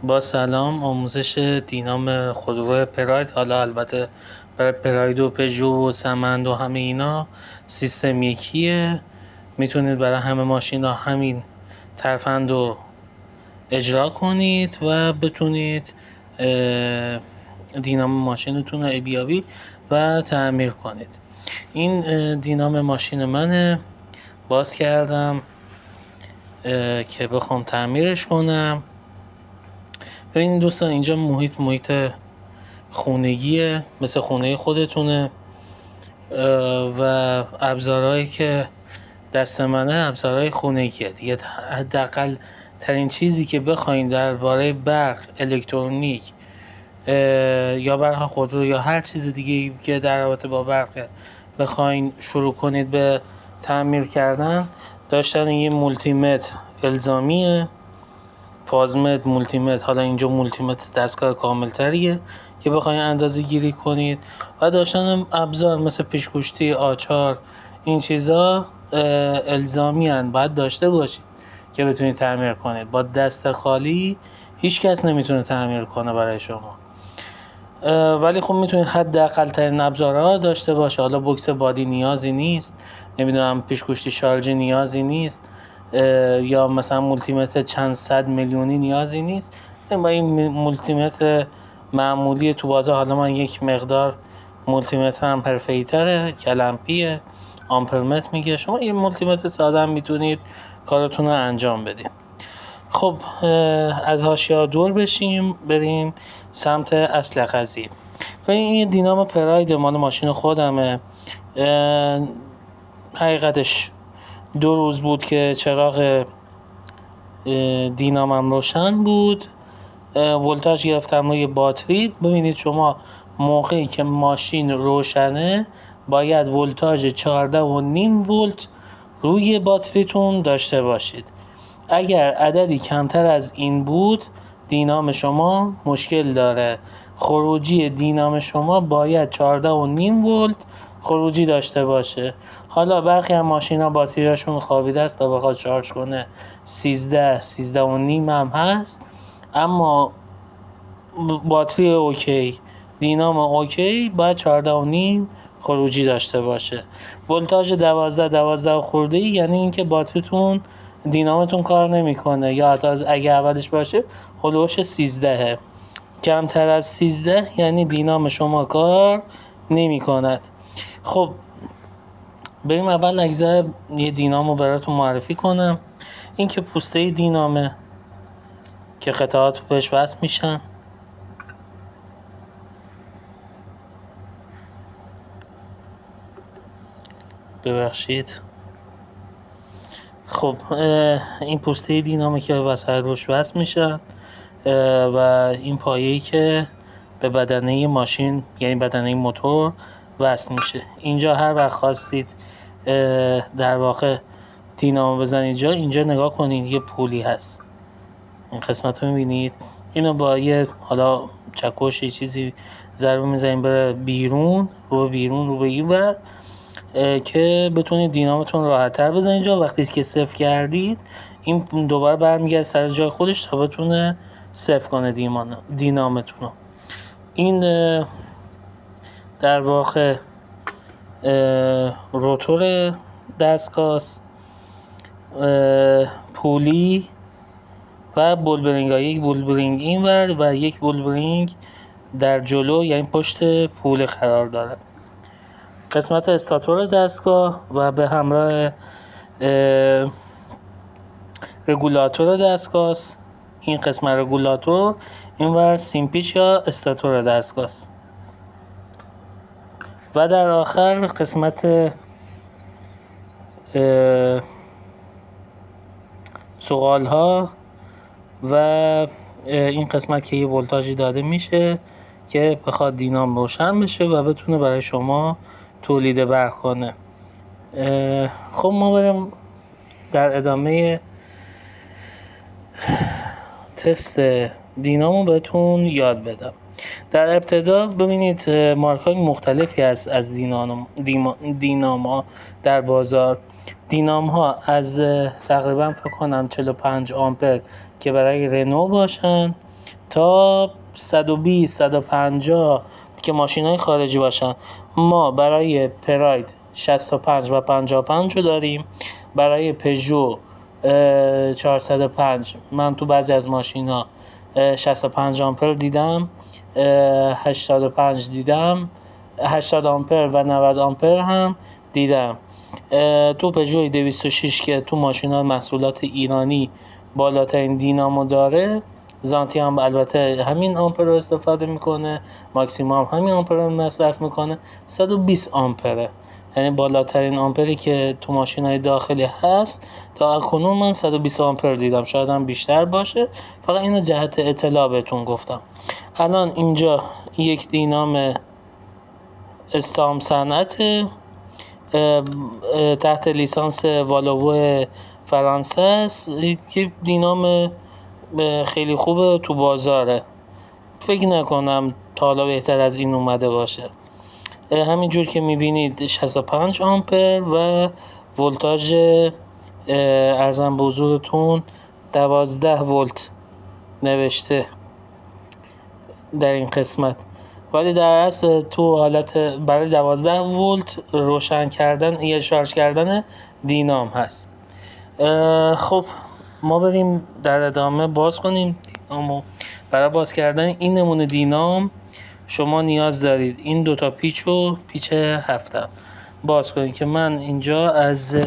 با سلام. آموزش دینام خودرو پراید، حالا البته برای پراید و پژو و سمند و همه اینا سیستم یکیه. میتونید برای همه ماشینا همین ترفند رو اجرا کنید و بتونید دینام ماشینتون رو بیابی و تعمیر کنید. این دینام ماشین منه، باز کردم که بخوام تعمیرش کنم. ببینید دوستان، اینجا محیط خونگیه، مثل خونه خودتونه و ابزارهایی که دست منه ابزارهای خونگیه دیگه. حداقل ترین چیزی که بخواید درباره برق، الکترونیک یا برق خودرو یا هر چیز دیگه که در رابطه با برق بخواید شروع کنید به تعمیر کردن، داشتن یه مولتیمتر الزامیه، فازمتر، مولتیمتر. حالا اینجا مولتیمتر دستگاه کاملتریه که بخواید اندازه گیری کنید، و داشتن ابزار مثل پیشگوشتی، آچار، این چیزا الزامی هن، باید داشته باشید که بتونید تعمیر کنید. با دست خالی هیچ کس نمیتونه تعمیر کنه برای شما، ولی خب میتونید حداقل ترین ابزارها داشته باشه. حالا بوکس بادی نیازی نیست، نمیدونم پیشگوشتی شارژی نیازی نیست، یا مثلا مولتیمتر چند صد میلیونی نیازی نیست. با این مولتیمتر معمولی تو بازار، حالا من یک مقدار مولتیمتر هم حرفه‌ای تره، کلمپیه، آمپرمتر میگه، شما این مولتیمتر ساده هم میتونید کارتون رو انجام بدید. خب از حاشیه دور بشیم، بریم سمت اصل قضیه. این دینام پراید مال ماشین خودمه. حقیقتش 2 روز بود که چراغ دینامم روشن بود. ولتاژ گرفتم روی باتری. ببینید شما موقعی که ماشین روشنه باید ولتاژ 14.5 ولت روی باتریتون داشته باشید. اگر عددی کمتر از این بود، دینام شما مشکل داره. خروجی دینام شما باید 14.5 ولت خروجی داشته باشه. حالا برخی از ماشینا باتریاشون خوابیده است تا بخواد شارژ کنه 13.5 هم هست، اما باتری اوکی، دینام اوکی، باید 14.5 خروجی داشته باشه. ولتاژ 12 خورده ای یعنی اینکه باتریتون، دینامتون کار نمیکنه، یا حتی اگه اولش باشه هلوش 13. کمتر از 13 یعنی دینام شما کار نمی کند. خب بریم اول اجزای یه دینامو براتون معرفی کنم. این که پوسته دینامه که قطعات بهش وصل میشن. ببخشید. خب این پوسته دینامه که وسط روش وصل میشن و این پایه‌ای که به بدنه ماشین، یعنی بدنه موتور، وصل میشه. اینجا هر وقت خواستید در واقع دینامو بزنید اینجا نگاه کنید، یه پولی هست. این قسمت رو میبینید، اینو با یه حالا چکش یه چیزی ضربه میزنید بره بیرون، رو به این ور، که بتونید دینامتون راحت‌تر بزنید. اینجا وقتی که صفر کردید، این دوباره برمیگرده سر جای خودش تا بتونه صفر کنه دینامتون رو. این در واقع روتور دستگاه، پولی و بولبرینگ ها، یک بولبرینگ این ور و یک بولبرینگ در جلو، یعنی پشت پول قرار داره. قسمت استاتور دستگاه و به همراه رگولاتور دستگاه، این قسمت رگولاتور، این ور سیمپیچ یا استاتور دستگاه، و در آخر قسمت سوغال ها و این قسمت که یه ولتاژی داده میشه که بخواد دینام روشن بشه و بتونه برای شما تولید برق کنه. خب ما بریم در ادامه تست دینامو بهتون یاد بدم. در ابتدا ببینید مارک‌های مختلفی هست از دینام ها در بازار. دینام ها از تقریبا فکر کنم 45 آمپر که برای رنو باشن، تا 120 150 که ماشین‌های خارجی باشن. ما برای پراید 65 و 55 رو داریم. برای پژو 405 من تو بعضی از ماشینا 65 آمپر دیدم، 85 دیدم، 80 آمپر و 90 آمپر هم دیدم. تو پژو 206 که تو ماشینا محصولات ایرانی بالاترین دینامو داره، زانتی هم البته همین آمپر رو استفاده میکنه، ماکسیموم همین آمپر رو مصرف میکنه، 120 آمپره. یعنی بالاترین آمپری که تو ماشین‌های داخلی هست تا اکنون من 120 آمپر دیدم، شاید هم بیشتر باشه. فقط اینو جهت اطلاع بهتون گفتم. الان اینجا یک دینام استام صنعت تحت لیسانس والوو فرانسه است، یک دینام خیلی خوبه، تو بازاره. فکر نکنم تا حالا بهتر از این اومده باشه. همینجور که میبینید 65 آمپر و ولتاژ ارزم به حضورتون 12 ولت نوشته در این قسمت، ولی در اصل تو حالت برای 12 ولت روشن کردن یا شارژ کردن دینام هست. خب ما بریم در ادامه باز کنیم دینامو. برای باز کردن این نمونه دینام شما نیاز دارید این دوتا پیچ و پیچ 7 باز کنید که من اینجا از